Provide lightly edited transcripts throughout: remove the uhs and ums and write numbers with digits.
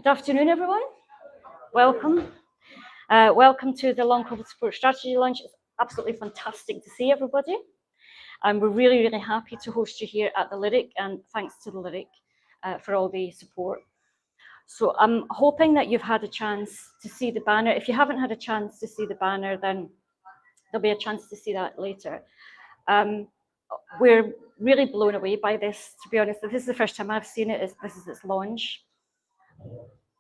Good afternoon, everyone. Welcome. Welcome to the Long COVID Support Strategy Lunch. It's absolutely fantastic to see everybody. And we're really, really happy to host you here at the Lyric, and thanks to the Lyric for all the support. So I'm hoping that you've had a chance to see the banner. If you haven't had a chance to see the banner, then there'll be a chance to see that later. We're really blown away by this, to be honest. This is the first time I've seen it. This is its launch.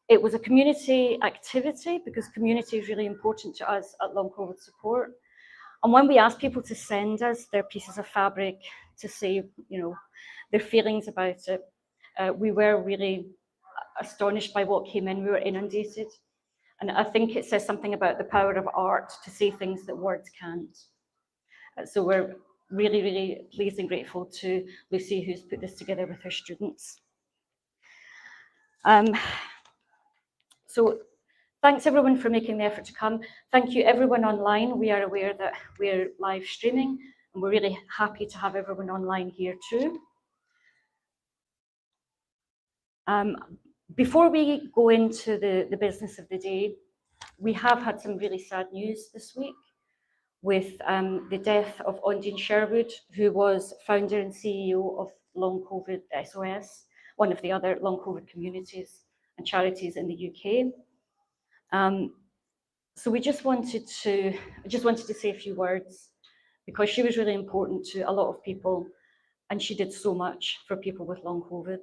It was a community activity because community is really important to us at Long COVID Support. And when we asked people to send us their pieces of fabric to say, their feelings about it, we were really astonished by what came in. We were inundated. And I think it says something about the power of art to say things that words can't. So we're really, really pleased and grateful to Lucy, who's put this together with her students. So thanks everyone for making the effort to come. Thank you everyone online. We are aware that we're live streaming and we're really happy to have everyone online here too. Before we go into the business of the day, we have had some really sad news this week with the death of Ondine Sherwood, who was founder and CEO of Long COVID SOS, one of the other long COVID communities and charities in the UK. So I just wanted to say a few words because she was really important to a lot of people and she did so much for people with long COVID.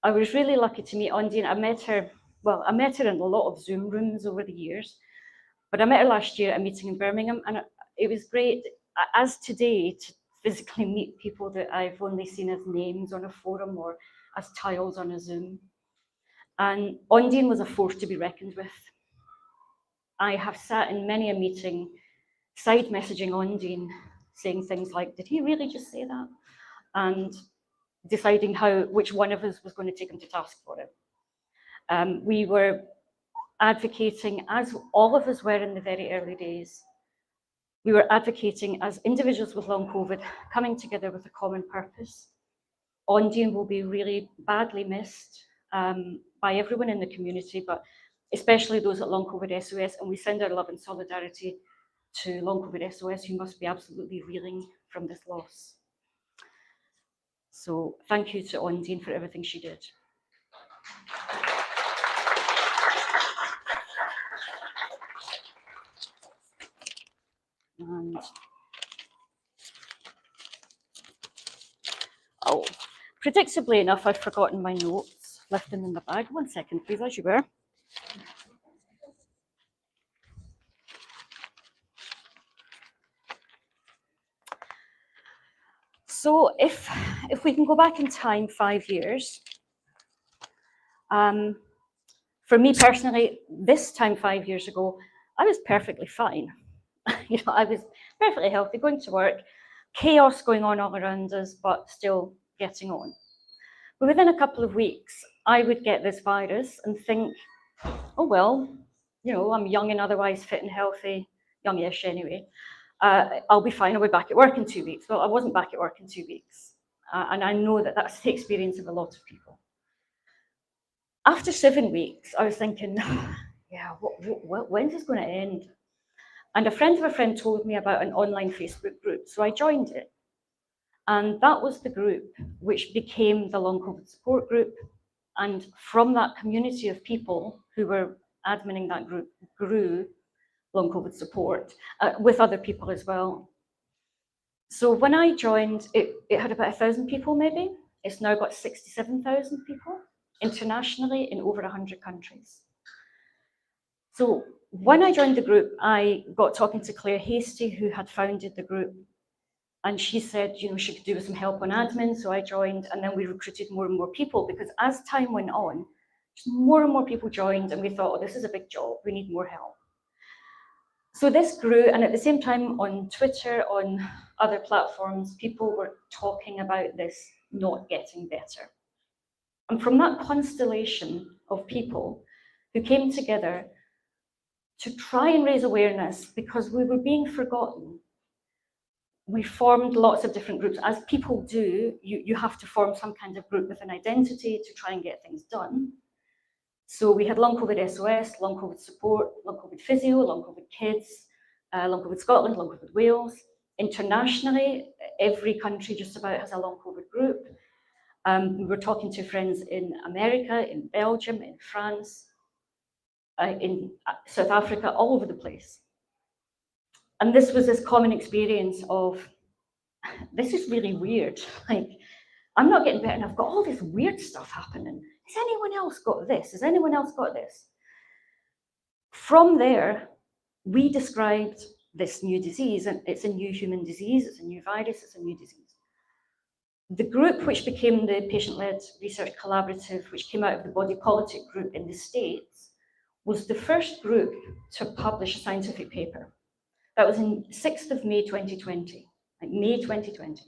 I was really lucky to meet Ondine. I met her in a lot of Zoom rooms over the years, but I met her last year at a meeting in Birmingham, and it was great, as today, to physically meet people that I've only seen as names on a forum or as tiles on a Zoom. And Ondine was a force to be reckoned with. I have sat in many a meeting, side messaging Ondine, saying things like, did he really just say that? And deciding which one of us was going to take him to task for it. We were advocating, as all of us were in the very early days, we were advocating as individuals with long COVID, coming together with a common purpose. Ondine will be really badly missed by everyone in the community, but especially those at Long COVID SOS, and we send our love and solidarity to Long COVID SOS, who must be absolutely reeling from this loss. So thank you to Ondine for everything she did. And predictably enough, I've forgotten my notes, left them in the bag. 1 second, please, as you were. So if we can go back in time 5 years, for me personally, this time 5 years ago, I was perfectly fine. I was perfectly healthy, going to work, chaos going on all around us, but still getting on. But within a couple of weeks, I would get this virus and think, oh, well, I'm young and otherwise fit and healthy, youngish anyway. I'll be fine, I'll be back at work in 2 weeks. Well, I wasn't back at work in 2 weeks. And I know that that's the experience of a lot of people. After 7 weeks, I was thinking, yeah, when's this going to end? And a friend of a friend told me about an online Facebook group, so I joined it. And that was the group which became the Long COVID support group. And from that community of people who were adminning that group grew Long COVID support with other people as well. So when I joined, it had about 1,000 people maybe. It's now got 67,000 people internationally in over 100 countries. So when I joined the group, I got talking to Claire Hasty, who had founded the group. And she said, you know, she could do with some help on admin. So I joined, and then we recruited more and more people, because as time went on, more and more people joined, and we thought, oh, this is a big job, we need more help. So this grew, and at the same time on Twitter, on other platforms, people were talking about this not getting better. And from that constellation of people who came together to try and raise awareness, because we were being forgotten, we formed lots of different groups. As people do, you have to form some kind of group with an identity to try and get things done. So we had Long COVID SOS, Long COVID support, Long COVID physio, Long COVID kids, Long COVID Scotland, Long COVID Wales. Internationally, every country just about has a Long COVID group. We were talking to friends in America, in Belgium, in France, in South Africa, all over the place. And this was this common experience of, this is really weird. Like, I'm not getting better, and I've got all this weird stuff happening. Has anyone else got this? Has anyone else got this? From there, we described this new disease, and it's a new human disease, it's a new virus, it's a new disease. The group, which became the Patient-Led Research Collaborative, which came out of the Body Politic group in the States, was the first group to publish a scientific paper. That was in 6th of May 2020, like May 2020.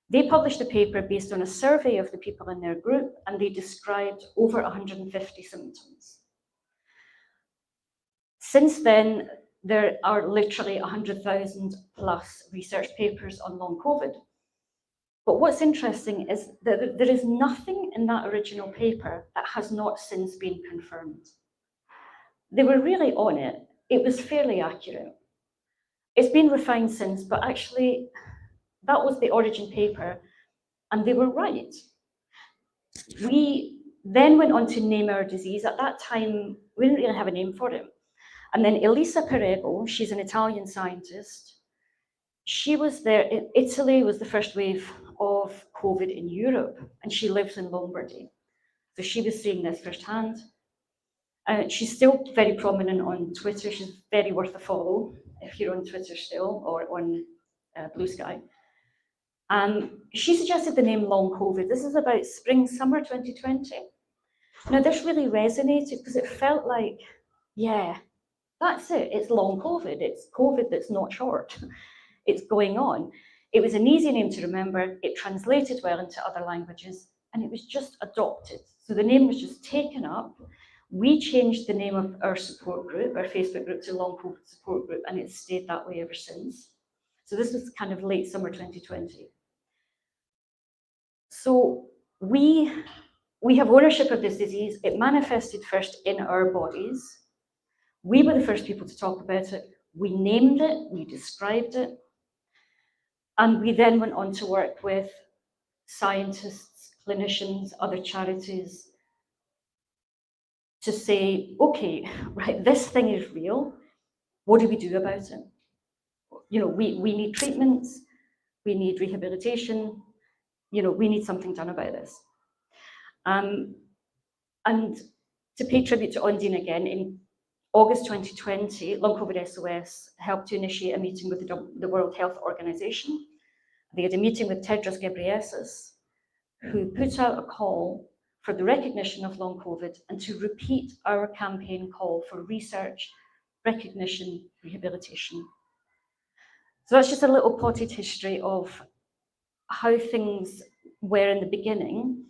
They published a paper based on a survey of the people in their group, and they described over 150 symptoms. Since then, there are literally 100,000 plus research papers on long COVID. But what's interesting is that there is nothing in that original paper that has not since been confirmed. They were really on it. It was fairly accurate. It's been refined since, but actually, that was the origin paper, and they were right. We then went on to name our disease. At that time, we didn't really have a name for it. And then Elisa Perego, she's an Italian scientist. She was there. Italy was the first wave of COVID in Europe, and she lives in Lombardy. So she was seeing this firsthand. She's still very prominent on Twitter. She's very worth a follow if you're on Twitter still, or on Blue Sky. She suggested the name Long COVID. This is about spring, summer 2020. Now, this really resonated because it felt like, yeah, that's it. It's long COVID. It's COVID that's not short. It's going on. It was an easy name to remember. It translated well into other languages, and it was just adopted. So the name was just taken up. We changed the name of our support group, our Facebook group, to Long COVID Support Group, and it's stayed that way ever since. So this was kind of late summer 2020. So we have ownership of this disease. It manifested first in our bodies. We were the first people to talk about it. We named it, we described it, and we then went on to work with scientists, clinicians, other charities, to say, okay, right, this thing is real. What do we do about it? You know, we need treatments, we need rehabilitation, you know, we need something done about this. And to pay tribute to Ondine again, in August 2020, Long COVID SOS helped to initiate a meeting with the World Health Organization. They had a meeting with Tedros Ghebreyesus, who put out a call for the recognition of long COVID and to repeat our campaign call for research, recognition, rehabilitation. So that's just a little potted history of how things were in the beginning.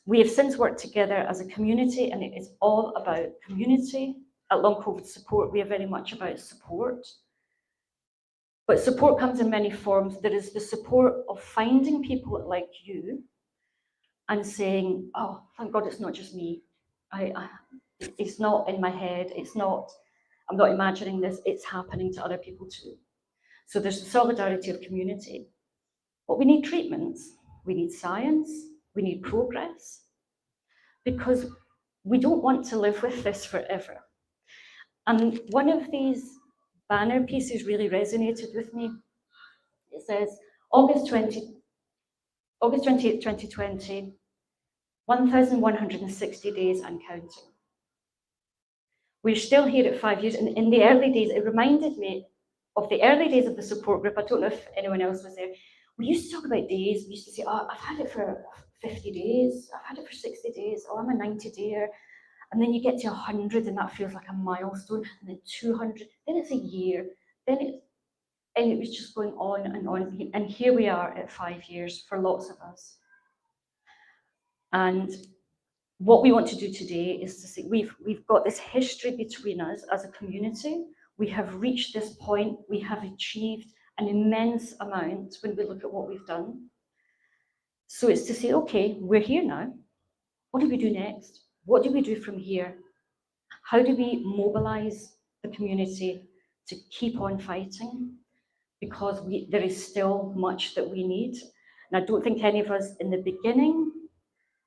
We have since worked together as a community, and it is all about community. At Long COVID Support, we are very much about support. But support comes in many forms. There is the support of finding people like you and saying, oh, thank God it's not just me. It's not in my head. I'm not imagining this. It's happening to other people too. So there's the solidarity of community. But we need treatments, we need science, we need progress, because we don't want to live with this forever. And one of these banner pieces really resonated with me. It says, August 28th, 2020, 1,160 days and counting. We're still here at 5 years, and in the early days, it reminded me of the early days of the support group. I don't know if anyone else was there. We used to talk about days. We used to say, oh, I've had it for 50 days. I've had it for 60 days. Oh, I'm a 90-dayer. And then you get to 100, and that feels like a milestone. And then 200, then it's a year. And it was just going on and on. And here we are at 5 years for lots of us. And what we want to do today is to say we've got this history between us as a community. We have reached this point. We have achieved an immense amount when we look at what we've done. So it's to say, okay, we're here now. What do we do next? What do we do from here? How do we mobilize the community to keep on fighting? Because there is still much that we need. And I don't think any of us in the beginning,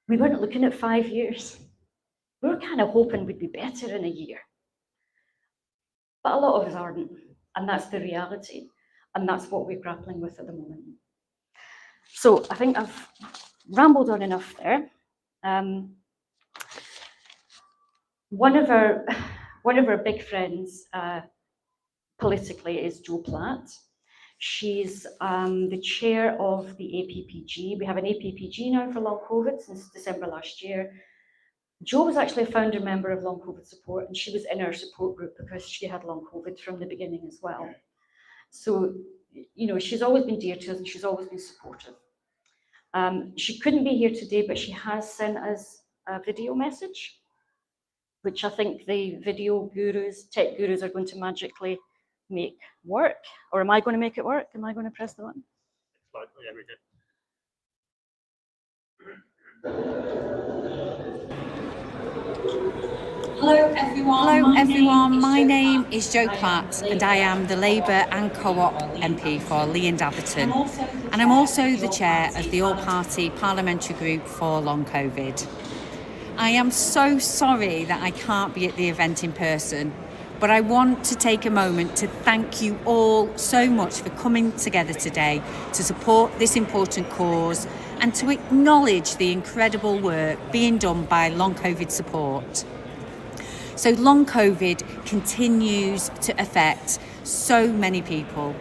we weren't looking at 5 years. We were kind of hoping we'd be better in a year. But a lot of us aren't, and that's the reality. And that's what we're grappling with at the moment. So I think I've rambled on enough there. One of our big friends politically is Jo Platt. She's the chair of the APPG. We have an APPG now for long COVID since December last year. Jo was actually a founder member of long COVID support, and she was in our support group because she had long COVID from the beginning as well. So, you know, she's always been dear to us and she's always been supportive. She couldn't be here today, but she has sent us a video message, which I think the video gurus, tech gurus are going to magically make work. Or am I going to make it work? Am I going to press the button? Yeah, we did. Hello everyone, my name is Jo Platt and I am the Labour and Co-op MP for Lee and Atherton, and I'm also the chair of the all-party parliamentary group for long COVID. I am so sorry that I can't be at the event in person, but I want to take a moment to thank you all so much for coming together today to support this important cause and to acknowledge the incredible work being done by long COVID support. So long COVID continues to affect so many people,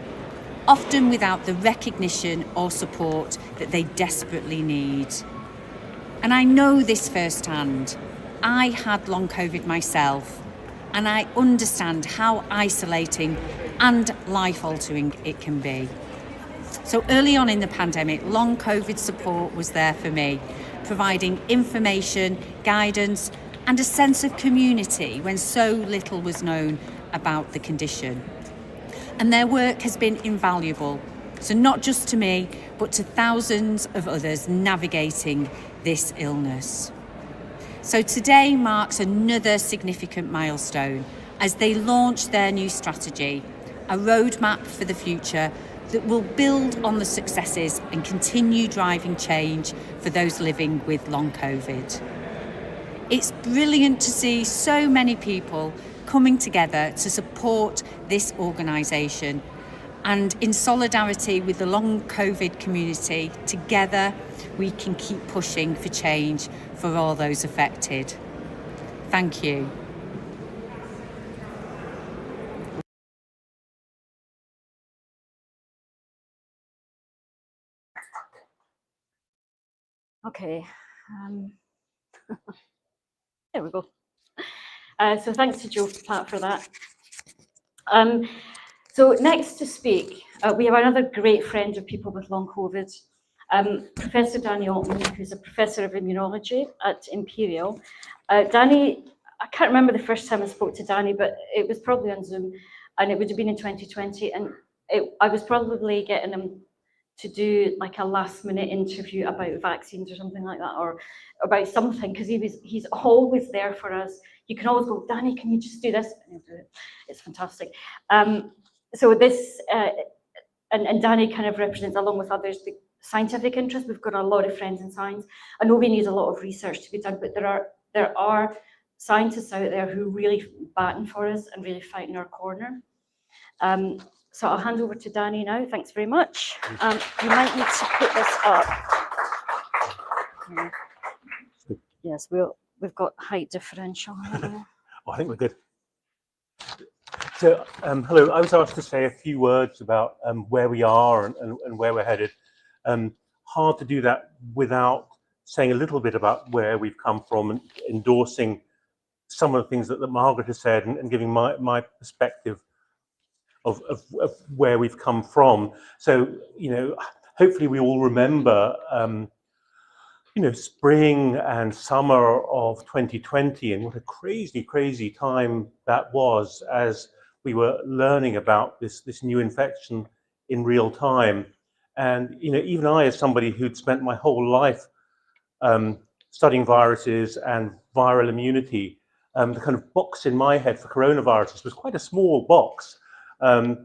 often without the recognition or support that they desperately need. And I know this firsthand. I had long COVID myself, and I understand how isolating and life-altering it can be. So early on in the pandemic, long COVID support was there for me, providing information, guidance, and a sense of community when so little was known about the condition. And their work has been invaluable, so not just to me, but to thousands of others navigating this illness. So today marks another significant milestone as they launch their new strategy, a roadmap for the future that will build on the successes and continue driving change for those living with long COVID. It's brilliant to see so many people coming together to support this organisation, and in solidarity with the long COVID community, together we can keep pushing for change for all those affected. Thank you. Okay. There we go. So thanks to Jo Platt for that. So next to speak, we have another great friend of people with long COVID, Professor Danny Altman, who's a professor of immunology at Imperial. Danny, I can't remember the first time I spoke to Danny, but it was probably on Zoom, and it would have been in 2020, and I was probably getting him to do like a last minute interview about vaccines or something like that, or about something, because he's always there for us. You can always go, Danny, can you just do this? And he'll do it. It's fantastic. So this and Danny kind of represents, along with others, the scientific interest. We've got a lot of friends in science. I know we need a lot of research to be done, but there are scientists out there who really batten for us and really fight in our corner. So I'll hand over to Danny now. Thanks very much. You might need to put this up. Yeah. Yes, we've got height differential. Oh, I think we're good. So, hello. I was asked to say a few words about where we are and where we're headed. Hard to do that without saying a little bit about where we've come from and endorsing some of the things that Margaret has said and giving my perspective of where we've come from. So, hopefully we all remember, spring and summer of 2020, and what a crazy, crazy time that was as we were learning about this new infection in real time. And, even I, as somebody who'd spent my whole life studying viruses and viral immunity, the kind of box in my head for coronaviruses was quite a small box. I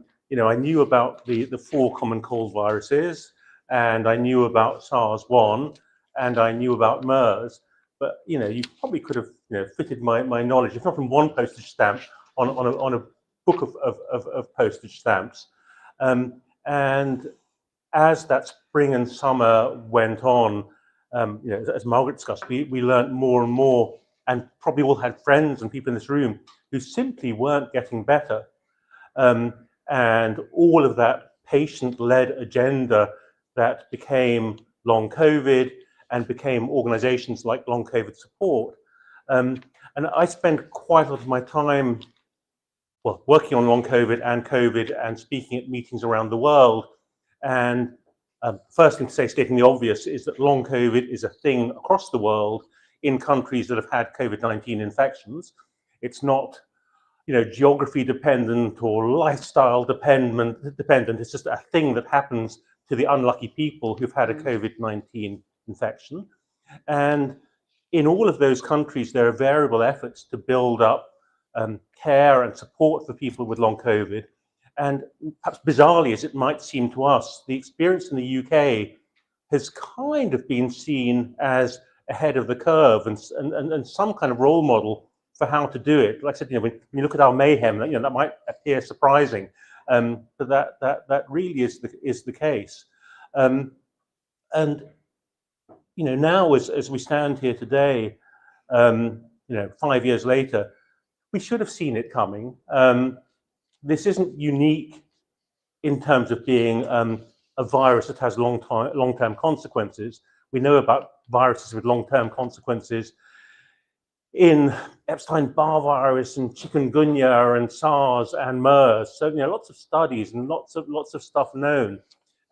knew about the 4 common cold viruses, and I knew about SARS-1, and I knew about MERS, but you probably could have fitted my knowledge, if not from one postage stamp, on a book of postage stamps. And as that spring and summer went on, as Margaret discussed, we learned more and more, and probably all had friends and people in this room who simply weren't getting better. And all of that patient-led agenda that became long COVID and became organizations like long COVID support. And I spend quite a lot of my time, working on long COVID and speaking at meetings around the world. And first thing to say, stating the obvious, is that long COVID is a thing across the world in countries that have had COVID-19 infections. It's not, geography dependent or lifestyle dependent. It's just a thing that happens to the unlucky people who've had a COVID-19 infection. And in all of those countries, there are variable efforts to build up care and support for people with long COVID. And perhaps bizarrely, as it might seem to us, the experience in the UK has kind of been seen as ahead of the curve and some kind of role model for how to do it. Like I said, when you look at our mayhem, that might appear surprising, but that really is the case. And now as we stand here today, 5 years later, we should have seen it coming. This isn't unique in terms of being a virus that has long-term consequences. We know about viruses with long-term consequences in Epstein-Barr virus and chikungunya and SARS and MERS. So lots of studies and lots of stuff known,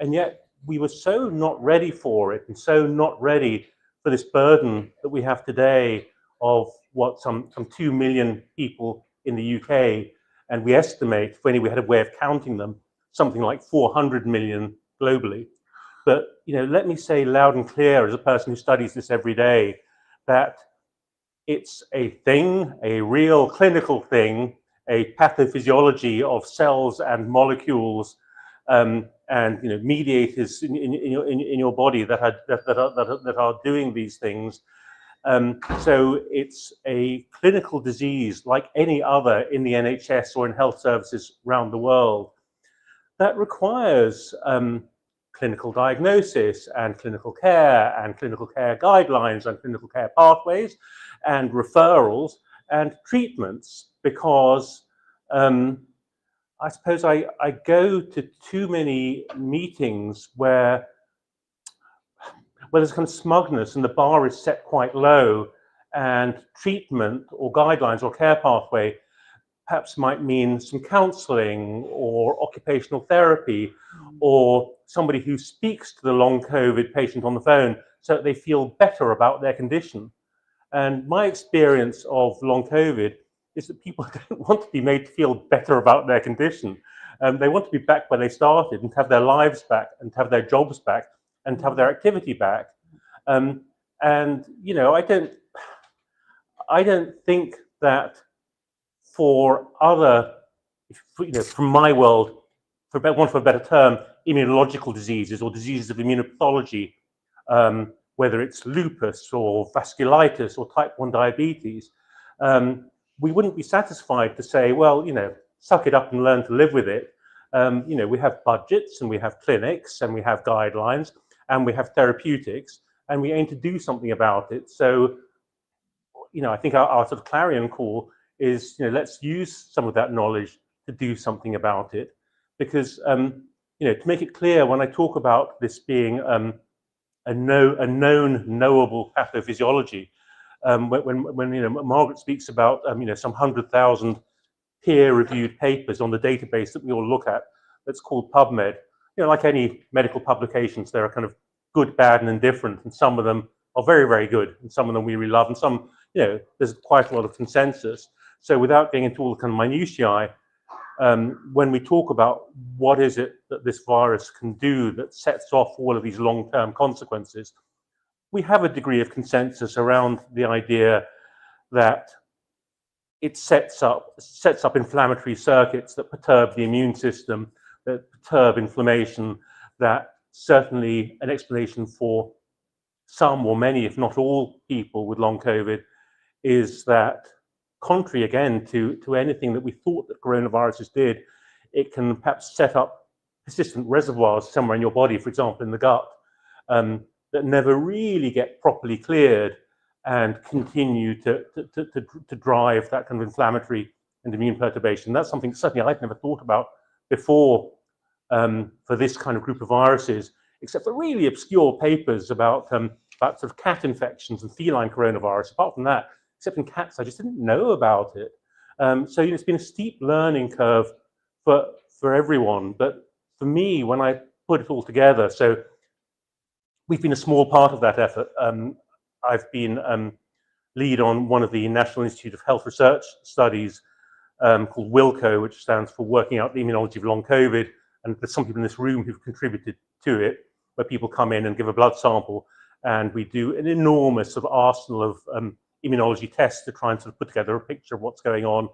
and yet we were so not ready for it and so not ready for this burden that we have today of some 2 million people in the UK, and we estimate, if only we had a way of counting them, something like 400 million globally. But let me say loud and clear, as a person who studies this every day, that it's a thing, a real clinical thing, a pathophysiology of cells and molecules and mediators in your body that are doing these things. So it's a clinical disease like any other in the NHS or in health services around the world that requires clinical diagnosis and clinical care guidelines and clinical care pathways and referrals and treatments, because I suppose I go to too many meetings where there's kind of smugness and the bar is set quite low, and treatment or guidelines or care pathway perhaps might mean some counseling or occupational therapy or somebody who speaks to the long COVID patient on the phone so that they feel better about their condition. And my experience of long COVID is that people don't want to be made to feel better about their condition. They want to be back where they started and to have their lives back and to have their jobs back and to have their activity back. And I don't think that for other, from my world, for want of a better term, immunological diseases or diseases of immunopathology, whether it's lupus or vasculitis or type 1 diabetes, we wouldn't be satisfied to say, well, suck it up and learn to live with it. We have budgets and we have clinics and we have guidelines and we have therapeutics and we aim to do something about it. So, I think our sort of clarion call is, let's use some of that knowledge to do something about it. Because, to make it clear, when I talk about this being a known, knowable pathophysiology, when Margaret speaks about some 100,000 peer-reviewed papers on the database that we all look at, that's called PubMed. Like any medical publications, there are kind of good, bad, and indifferent, and some of them are very, very good, and some of them we really love, and some, there's quite a lot of consensus. So without getting into all the kind of minutiae, when we talk about what is it that this virus can do that sets off all of these long-term consequences, we have a degree of consensus around the idea that it sets up inflammatory circuits that perturb the immune system, that perturb inflammation, that certainly an explanation for some or many, if not all, people with long COVID is that, contrary again to anything that we thought that coronaviruses did, it can perhaps set up persistent reservoirs somewhere in your body, for example, in the gut, that never really get properly cleared and continue to drive that kind of inflammatory and immune perturbation. That's something certainly I'd never thought about before for this kind of group of viruses, except for really obscure papers about sort of cat infections and feline coronavirus. Apart from that, except in cats, I just didn't know about it. So it's been a steep learning curve for everyone. But for me, when I put it all together, so we've been a small part of that effort. I've been lead on one of the National Institute of Health Research studies called WILCO, which stands for Working Out the Immunology of Long COVID. And there's some people in this room who've contributed to it, where people come in and give a blood sample, and we do an enormous sort of arsenal of immunology tests to try and sort of put together a picture of what's going on.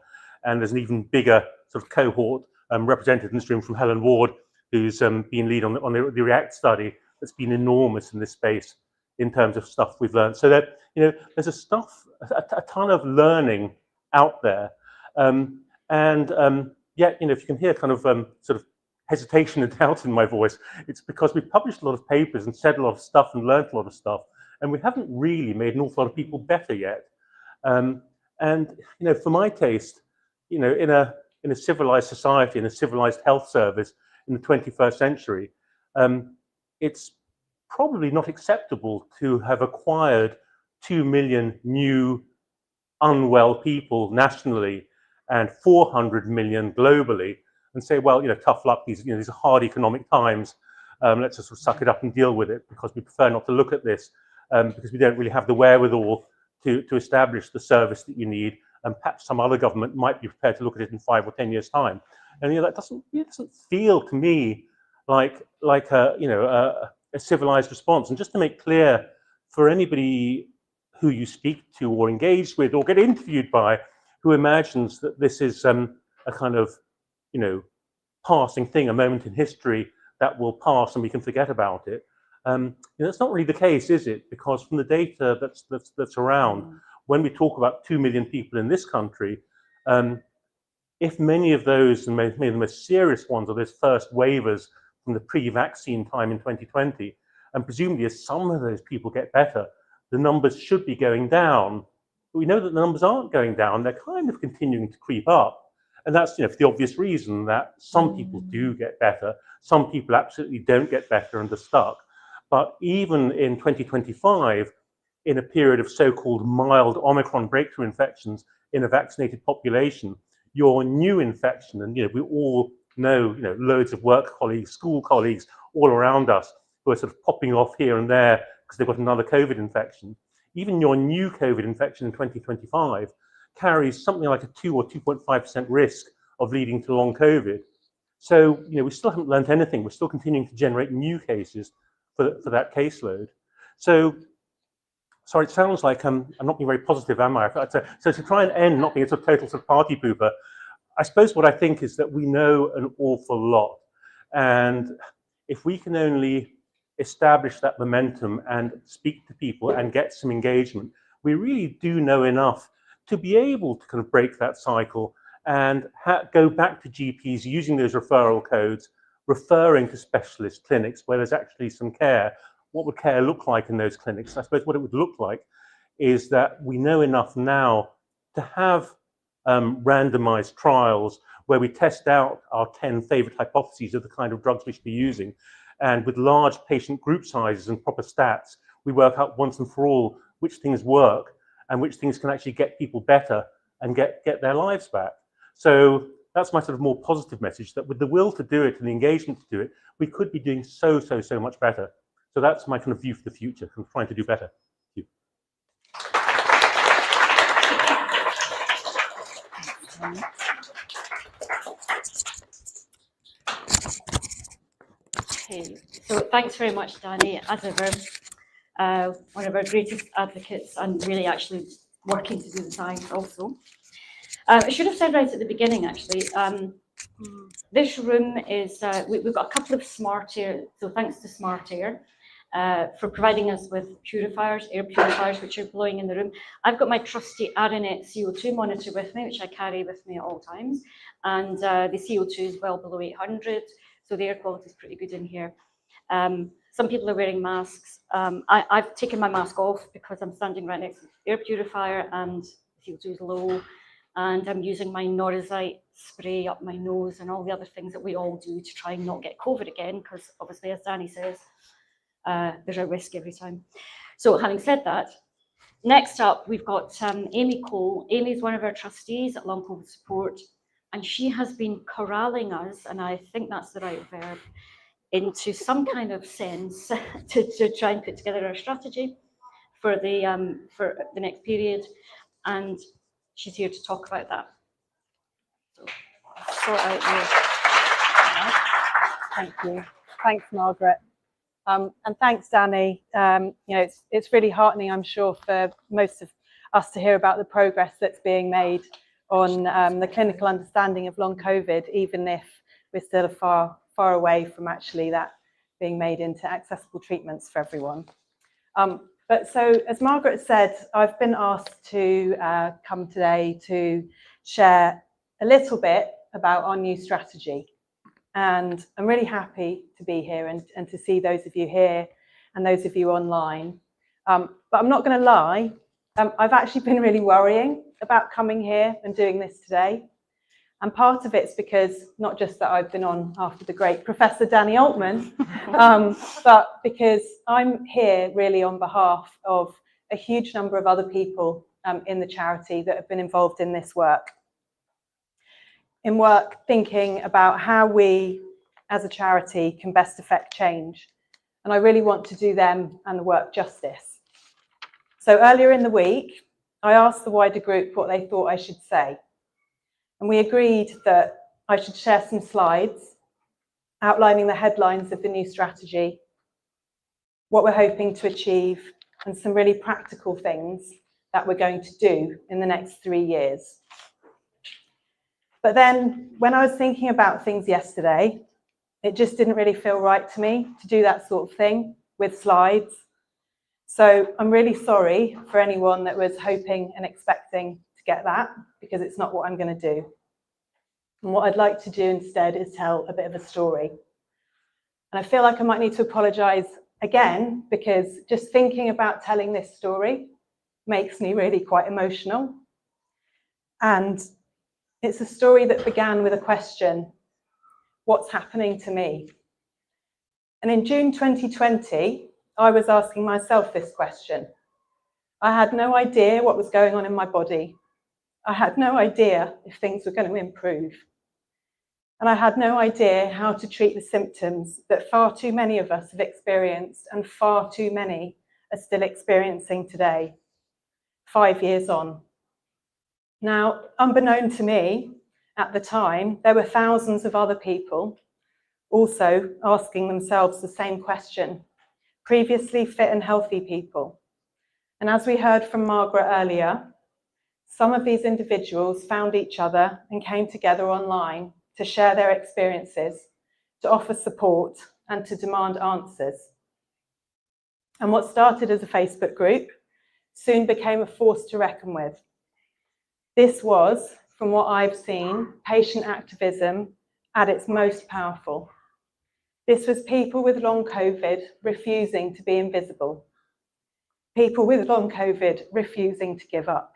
And there's an even bigger sort of cohort represented in this room from Helen Ward, who's been lead on the REACT study. That's been enormous in this space in terms of stuff we've learned. So that, there's a ton of learning out there. Yet, if you can hear kind of sort of hesitation and doubt in my voice, it's because we've published a lot of papers and said a lot of stuff and learned a lot of stuff, and we haven't really made an awful lot of people better yet. For my taste, in a civilized society, in a civilized health service in the 21st century, it's probably not acceptable to have acquired 2 million new unwell people nationally and 400 million globally and say, well, tough luck, these are hard economic times, let's just sort of suck it up and deal with it, because we prefer not to look at this, because we don't really have the wherewithal to establish the service that you need, and perhaps some other government might be prepared to look at it in 5 or 10 years' time. And that doesn't feel to me like a civilized response. And just to make clear, for anybody who you speak to or engage with or get interviewed by, who imagines that this is a kind of passing thing, a moment in history that will pass and we can forget about it, that's not really the case, is it? Because from the data that's around, when we talk about 2 million people in this country, if many of those, and maybe the most serious ones, are those first waivers from the pre-vaccine time in 2020, and presumably as some of those people get better, the numbers should be going down. But we know that the numbers aren't going down, they're kind of continuing to creep up. And that's for the obvious reason that some people do get better, some people absolutely don't get better and are stuck. But even in 2025, in a period of so-called mild Omicron breakthrough infections in a vaccinated population, your new infection, and we all know, loads of work colleagues, school colleagues all around us who are sort of popping off here and there because they've got another COVID infection. Even your new COVID infection in 2025 carries something like a 2 or 2.5% risk of leading to long COVID. So, we still haven't learned anything. We're still continuing to generate new cases for that caseload. So, sorry, it sounds like I'm not being very positive, am I? So to try and end not being a total sort of party pooper, I suppose what I think is that we know an awful lot. And if we can only establish that momentum and speak to people and get some engagement, we really do know enough to be able to kind of break that cycle and go back to GPs using those referral codes, referring to specialist clinics where there's actually some care. What would care look like in those clinics? I suppose what it would look like is that we know enough now to have randomized trials where we test out our 10 favorite hypotheses of the kind of drugs we should be using. And with large patient group sizes and proper stats, we work out once and for all which things work and which things can actually get people better and get their lives back. So that's my sort of more positive message, that with the will to do it and the engagement to do it, we could be doing so much better. So that's my kind of view for the future, kind of trying to do better. Thank you. Okay, so thanks very much, Danny, as ever, one of our greatest advocates and really actually working to do the science also. I should have said right at the beginning, actually, this room is, we've got a couple of smart air, so thanks to Smart Air for providing us with purifiers, air purifiers, which are blowing in the room. I've got my trusty Aranet CO2 monitor with me, which I carry with me at all times, and the CO2 is well below 800, so the air quality is pretty good in here. Some people are wearing masks. I've taken my mask off because I'm standing right next to the air purifier and CO2 is low, and I'm using my Norazite spray up my nose and all the other things that we all do to try and not get COVID again, because obviously, as Danny says, there's a risk every time. So having said that, next up, we've got Amy Cole. Amy's one of our trustees at Long COVID Support, and she has been corralling us, and I think that's the right verb, into some kind of sense to try and put together our strategy for the next period, and she's here to talk about that. So, sort out your... Thank you. Thanks, Margaret. And thanks, Danny. You know, it's really heartening, I'm sure, for most of us to hear about the progress that's being made on the clinical understanding of long COVID, even if we're still far away from actually that being made into accessible treatments for everyone. But so, as Margaret said, I've been asked to come today to share a little bit about our new strategy. And I'm really happy to be here and to see those of you here and those of you online. But I'm not going to lie, I've actually been really worrying about coming here and doing this today. And part of it's because, not just that I've been on after the great Professor Danny Altman, but because I'm here really on behalf of a huge number of other people in the charity that have been involved in this work. In work thinking about how we, as a charity, can best affect change. And I really want to do them and the work justice. So earlier in the week, I asked the wider group what they thought I should say. And we agreed that I should share some slides outlining the headlines of the new strategy, what we're hoping to achieve, and some really practical things that we're going to do in the next 3 years. But then when I was thinking about things yesterday, it just didn't really feel right to me to do that sort of thing with slides. So I'm really sorry for anyone that was hoping and expecting to get that, because it's not what I'm going to do. And what I'd like to do instead is tell a bit of a story. And I feel like I might need to apologize again, because just thinking about telling this story makes me really quite emotional. And it's a story that began with a question: what's happening to me? And in June 2020, I was asking myself this question. I had no idea what was going on in my body. I had no idea if things were going to improve. And I had no idea how to treat the symptoms that far too many of us have experienced and far too many are still experiencing today, 5 years on. Now, unbeknown to me, at the time, there were thousands of other people also asking themselves the same question, previously fit and healthy people. And as we heard from Margaret earlier, some of these individuals found each other and came together online to share their experiences, to offer support, and to demand answers. And what started as a Facebook group soon became a force to reckon with. This was, from what I've seen, patient activism at its most powerful. This was people with long COVID refusing to be invisible. People with long COVID refusing to give up.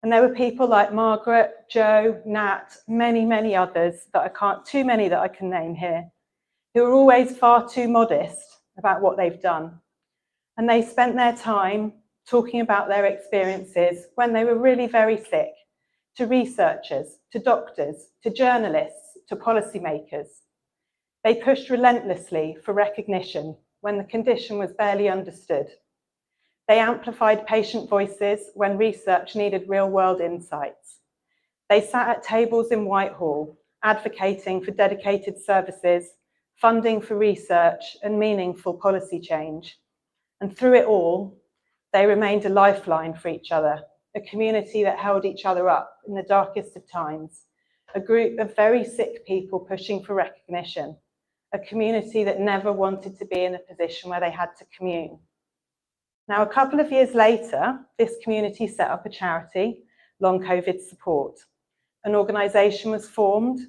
And there were people like Margaret, Jo, Nat, many, many others too many that I can name here, who are always far too modest about what they've done. And they spent their time talking about their experiences when they were really very sick, to researchers, to doctors, to journalists, to policymakers. They pushed relentlessly for recognition when the condition was barely understood. They amplified patient voices when research needed real-world insights. They sat at tables in Whitehall, advocating for dedicated services, funding for research, and meaningful policy change. And through it all, they remained a lifeline for each other, a community that held each other up in the darkest of times, a group of very sick people pushing for recognition, a community that never wanted to be in a position where they had to commune. Now, a couple of years later, this community set up a charity, Long COVID Support. An organisation was formed.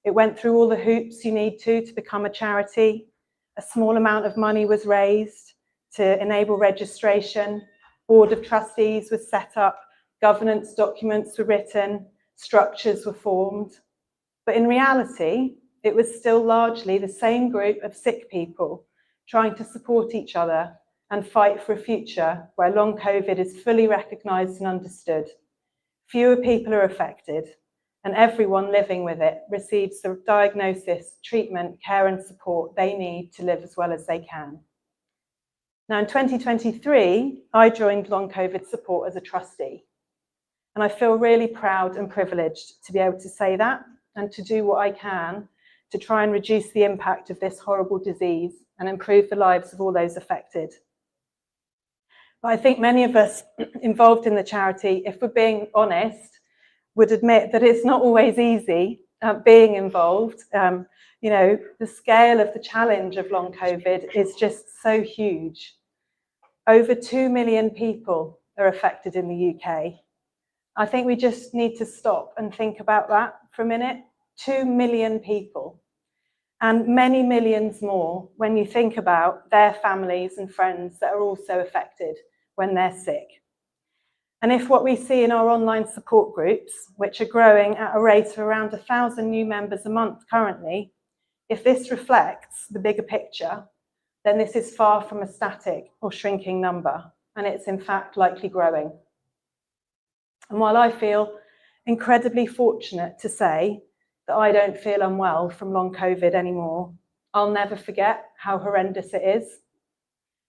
It went through all the hoops you need to become a charity. A small amount of money was raised to enable registration. Board of trustees was set up. Governance documents were written. Structures were formed. But in reality, it was still largely the same group of sick people trying to support each other and fight for a future where long COVID is fully recognised and understood. Fewer people are affected, and everyone living with it receives the diagnosis, treatment, care and support they need to live as well as they can. Now in 2023, I joined Long COVID Support as a trustee, and I feel really proud and privileged to be able to say that and to do what I can to try and reduce the impact of this horrible disease and improve the lives of all those affected. But I think many of us involved in the charity, if we're being honest, would admit that it's not always easy being involved. You know, the scale of the challenge of long COVID is just so huge. Over 2 million people are affected in the UK. I think we just need to stop and think about that for a minute. 2 million people, and many millions more when you think about their families and friends that are also affected when they're sick. And if what we see in our online support groups, which are growing at a rate of around 1,000 new members a month currently, if this reflects the bigger picture, then this is far from a static or shrinking number, and it's in fact likely growing. And while I feel incredibly fortunate to say that I don't feel unwell from long COVID anymore, I'll never forget how horrendous it is,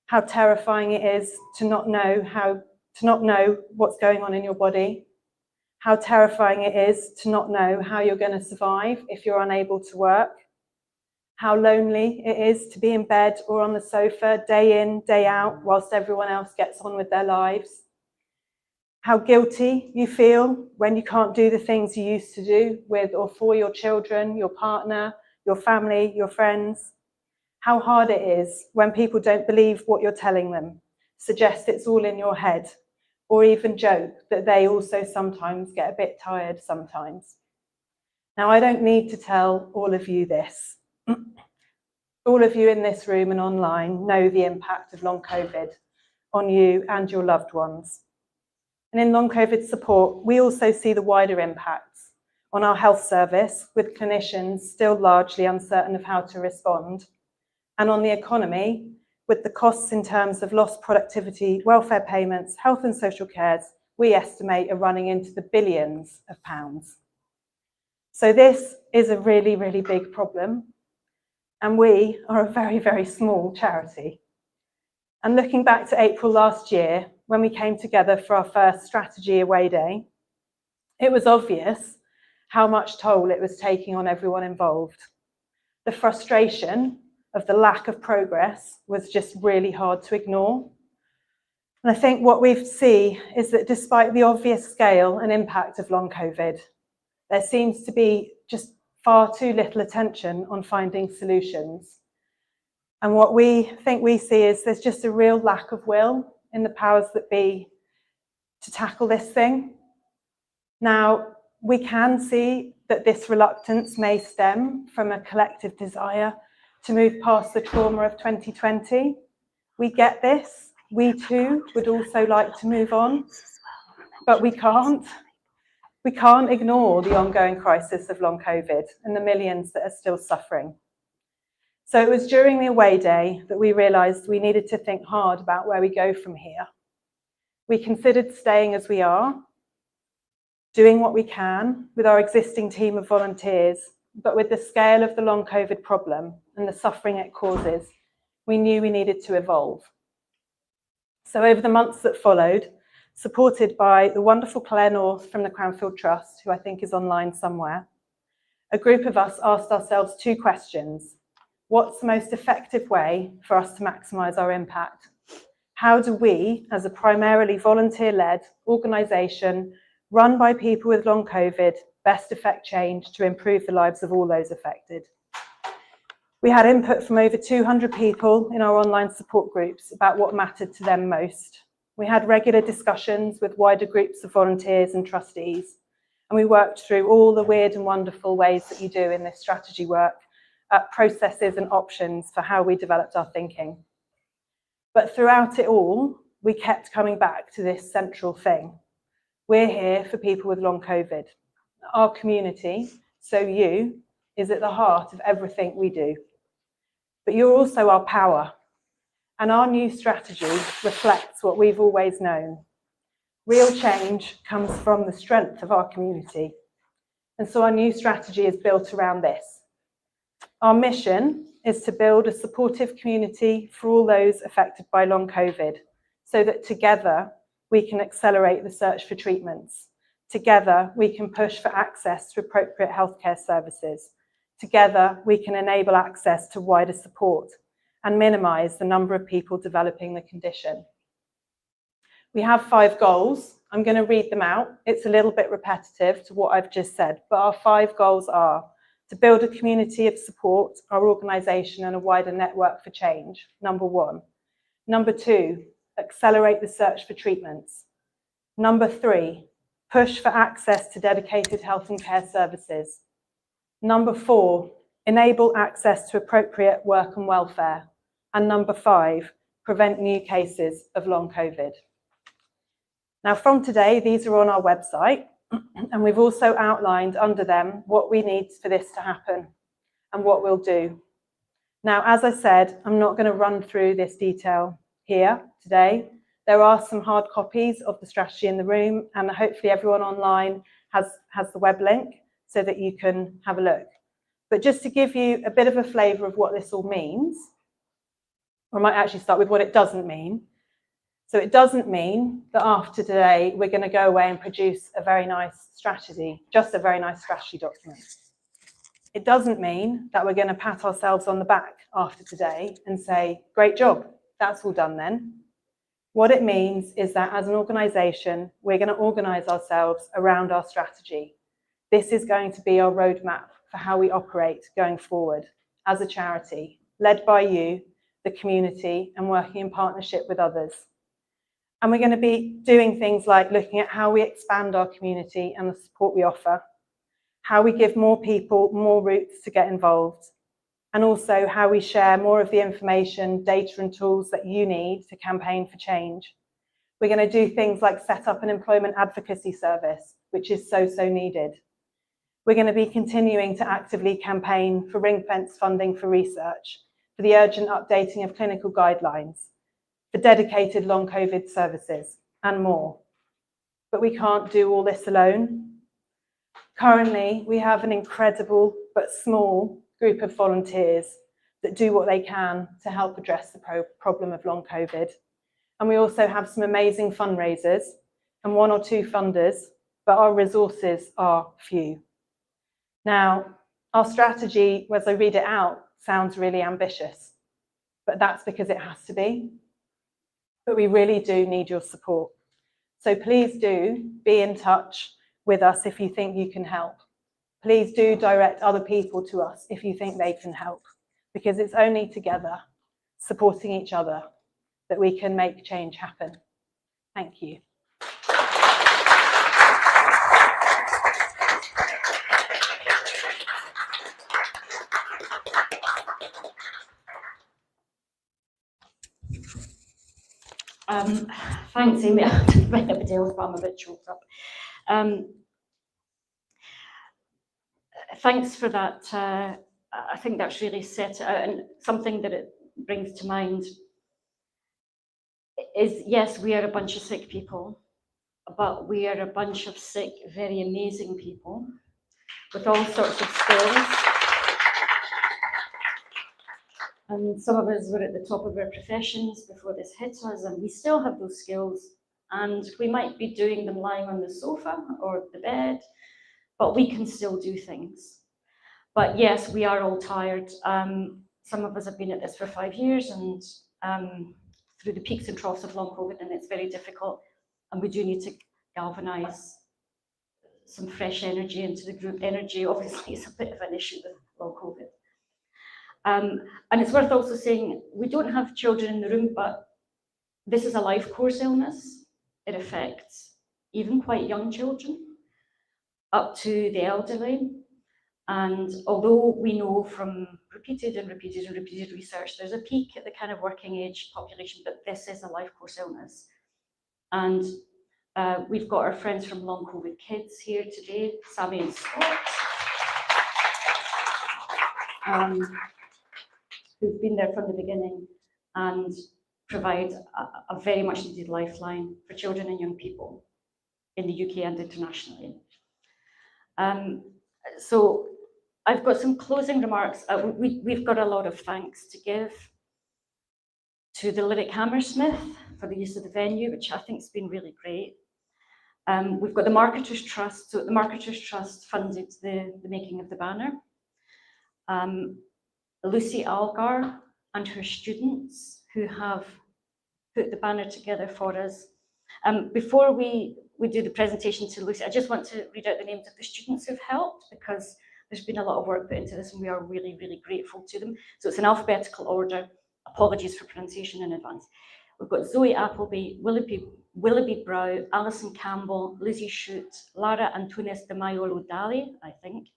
how terrifying it is to not know what's going on in your body, how terrifying it is to not know how you're going to survive if you're unable to work, how lonely it is to be in bed or on the sofa day in, day out, whilst everyone else gets on with their lives, how guilty you feel when you can't do the things you used to do with or for your children, your partner, your family, your friends, how hard it is when people don't believe what you're telling them, suggest it's all in your head, or even joke that they also sometimes get a bit tired sometimes. Now, I don't need to tell all of you this. All of you in this room and online know the impact of long COVID on you and your loved ones. And in long COVID support, we also see the wider impacts on our health service, with clinicians still largely uncertain of how to respond, and on the economy, with the costs in terms of lost productivity, welfare payments, health and social cares, we estimate are running into the billions of pounds. So this is a really, really big problem, and we are a very, very small charity. And looking back to April last year, when we came together for our first strategy away day, it was obvious how much toll it was taking on everyone involved. The frustration of the lack of progress was just really hard to ignore. And I think what we see is that despite the obvious scale and impact of long COVID, there seems to be just far too little attention on finding solutions. And what we think we see is there's just a real lack of will in the powers that be to tackle this thing. Now, we can see that this reluctance may stem from a collective desire to move past the trauma of 2020. We get this. We too would also like to move on, but we can't. We can't ignore the ongoing crisis of long COVID and the millions that are still suffering. So it was during the away day that we realised we needed to think hard about where we go from here. We considered staying as we are, doing what we can with our existing team of volunteers, but with the scale of the long COVID problem and the suffering it causes, we knew we needed to evolve. So over the months that followed, supported by the wonderful Claire North from the Cranfield Trust, who I think is online somewhere, a group of us asked ourselves two questions. What's the most effective way for us to maximise our impact? How do we, as a primarily volunteer-led organisation run by people with long COVID, best affect change to improve the lives of all those affected? We had input from over 200 people in our online support groups about what mattered to them most. We had regular discussions with wider groups of volunteers and trustees, and we worked through all the weird and wonderful ways that you do in this strategy work, processes and options for how we developed our thinking. But throughout it all, we kept coming back to this central thing. We're here for people with long COVID. Our community, so you, is at the heart of everything we do. But you're also our power. And our new strategy reflects what we've always known. Real change comes from the strength of our community. And so our new strategy is built around this. Our mission is to build a supportive community for all those affected by long COVID, so that together we can accelerate the search for treatments. Together we can push for access to appropriate healthcare services. Together we can enable access to wider support and minimise the number of people developing the condition. We have 5 goals. I'm going to read them out. It's a little bit repetitive to what I've just said, but our 5 goals are to build a community of support, our organisation and a wider network for change, number 1. Number 2, accelerate the search for treatments. Number 3, push for access to dedicated health and care services. Number 4, enable access to appropriate work and welfare. And number 5, prevent new cases of long COVID. Now from today, these are on our website, and we've also outlined under them what we need for this to happen and what we'll do. Now, as I said, I'm not going to run through this detail here today. There are some hard copies of the strategy in the room, and hopefully everyone online has the web link so that you can have a look. But just to give you a bit of a flavour of what this all means, or I might actually start with what it doesn't mean. So it doesn't mean that after today, we're going to go away and produce a very nice strategy, just a very nice strategy document. It doesn't mean that we're going to pat ourselves on the back after today and say, great job, that's all done then. What it means is that as an organisation, we're going to organise ourselves around our strategy. This is going to be our roadmap for how we operate going forward as a charity, led by you, the community, and working in partnership with others. And we're going to be doing things like looking at how we expand our community and the support we offer, how we give more people more routes to get involved, and also how we share more of the information, data and tools that you need to campaign for change. We're going to do things like set up an employment advocacy service, which is so needed. We're going to be continuing to actively campaign for ring-fence funding for research, for the urgent updating of clinical guidelines, for dedicated long COVID services, and more. But we can't do all this alone. Currently, we have an incredible but small group of volunteers that do what they can to help address the problem of long COVID. And we also have some amazing fundraisers and 1 or 2 funders, but our resources are few. Now, our strategy, as I read it out, sounds really ambitious, but that's because it has to be. But we really do need your support. So please do be in touch with us if you think you can help. please do direct other people to us if you think they can help, because it's only together, supporting each other, that we can make change happen. Thank you. Thanks, Amy. I don't know about anybody else, but I'm a bit choked up. Thanks for that. I think that's really set it out, and something that it brings to mind is, yes, we are a bunch of sick people, but we are a bunch of sick, very amazing people with all sorts of skills. And some of us were at the top of our professions before this hit us, and we still have those skills. And we might be doing them lying on the sofa or the bed, but we can still do things. But yes, we are all tired. Some of us have been at this for 5 years, and through the peaks and troughs of long COVID, and it's very difficult. And we do need to galvanise some fresh energy into the group. Energy, obviously, is a bit of an issue with long COVID. And it's worth also saying, we don't have children in the room, but this is a life course illness. It affects even quite young children, up to the elderly. And although we know from repeated research, there's a peak at the kind of working age population, but this is a life course illness. And we've got our friends from Long COVID Kids here today, Sammy and Scott, who've been there from the beginning and provide a very much needed lifeline for children and young people in the UK and internationally. So I've got some closing remarks. We've got a lot of thanks to give to the Lyric Hammersmith for the use of the venue, which I think has been really great. We've got the Marketers Trust. So the Marketers Trust funded the making of the banner. Lucy Algar and her students who have put the banner together for us. Before we do the presentation to Lucy, I just want to read out the names of the students who've helped, because there's been a lot of work put into this and we are really, really grateful to them. So it's in alphabetical order. Apologies for pronunciation in advance. We've got Zoe Appleby, Willoughby Brow, Alison Campbell, Lizzie Shute, Lara Antunes de Mayolo Dali, I think,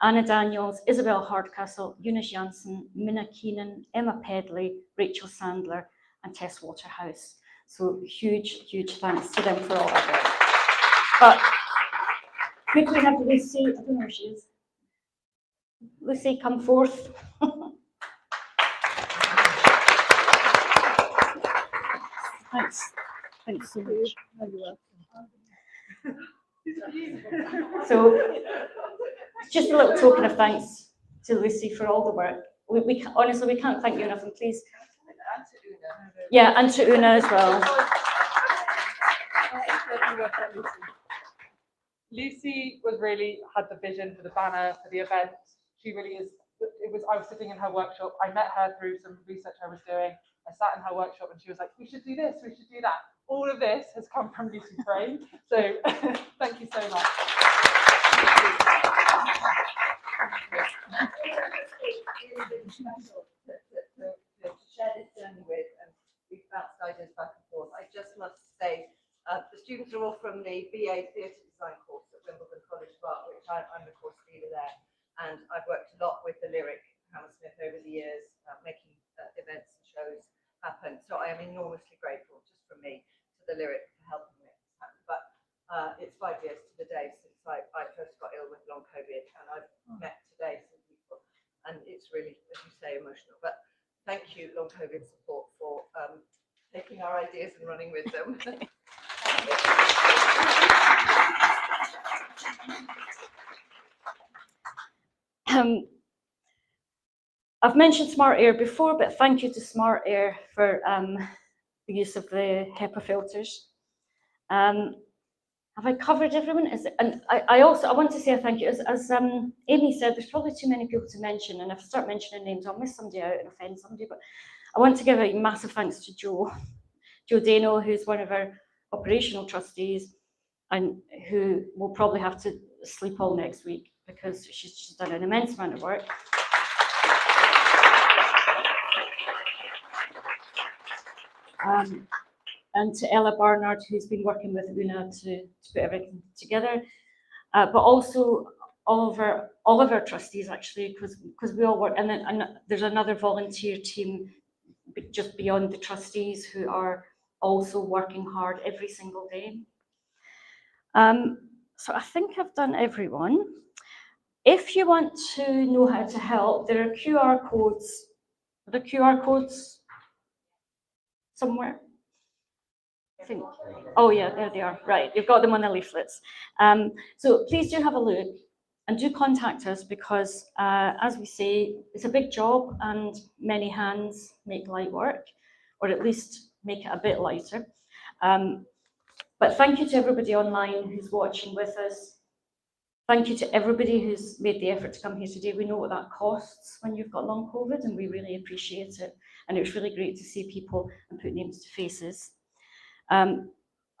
Anna Daniels, Isabel Hardcastle, Eunice Janssen, Minna Keenan, Emma Pedley, Rachel Sandler, and Tess Waterhouse. So huge, huge thanks to them for all that work. But could we have Lucy? I don't know where she is. Lucy, come forth. Thanks. Thanks so much. So, just a little token of thanks to Lucy for all the work. Honestly, we can't thank you enough, and please. And to Una. Yeah, and to Una as well. Lucy had the vision for the banner, for the event. She really is. I was sitting in her workshop. I met her through some research I was doing. I sat in her workshop and she was like, we should do this, we should do that. All of this has come from Lucy's brain. So thank you so much. It's special to share this journey with, and we've bounced ideas back and forth. I just must say, the students are all from the BA Theatre Design course at Wimbledon College of Art, which I'm the course leader there. And I've worked a lot with the Lyric Hammersmith over the years, making events and shows happen. So I am enormously grateful, just from me, to the Lyric for helping make this happen. But it's 5 years to the day since I first got ill with long COVID, and I've met today some people, and it's really, as you say, emotional. But thank you, long COVID support, for taking our ideas and running with them. I've mentioned Smart Air before, but thank you to Smart Air for the use of the HEPA filters. Have I covered everyone? And I want to say a thank you. As Amy said, there's probably too many people to mention, and if I start mentioning names, I'll miss somebody out and offend somebody. But I want to give a massive thanks to Jo Dano, who's one of our operational trustees, and who will probably have to sleep all next week because she's just done an immense amount of work. And to Ella Barnard, who's been working with Una to put everything together, but also all of our trustees, actually, because we all work, and then there's another volunteer team just beyond the trustees who are also working hard every single day. So I think I've done everyone. If you want to know how to help, there are QR codes. Are there QR codes somewhere? I think. Oh yeah, there they are. Right, you've got them on the leaflets. So please do have a look and do contact us, because as we say, it's a big job and many hands make light work, or at least make it a bit lighter. But thank you to everybody online who's watching with us. Thank you to everybody who's made the effort to come here today. We know what that costs when you've got long COVID, and we really appreciate it. And it was really great to see people and put names to faces. I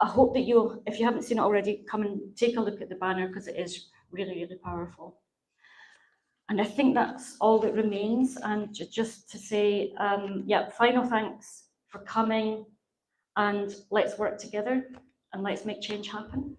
hope that you'll, if you haven't seen it already, come and take a look at the banner, because it is really, really powerful. And I think that's all that remains. And just to say, yeah, final thanks for coming, and let's work together and let's make change happen.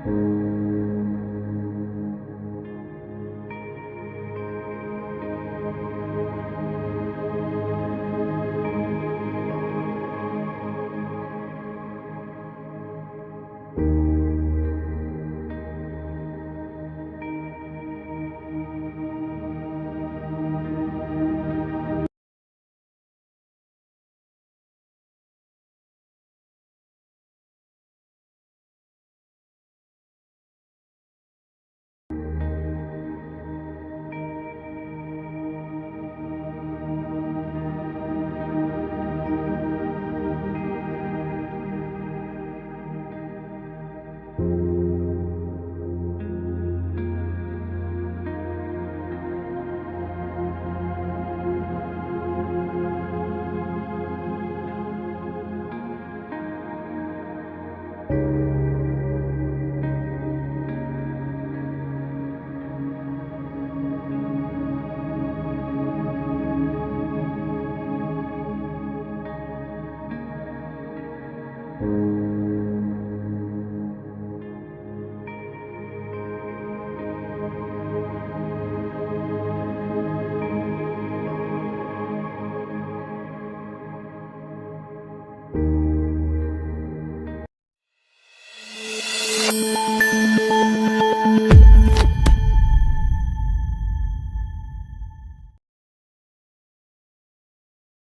you.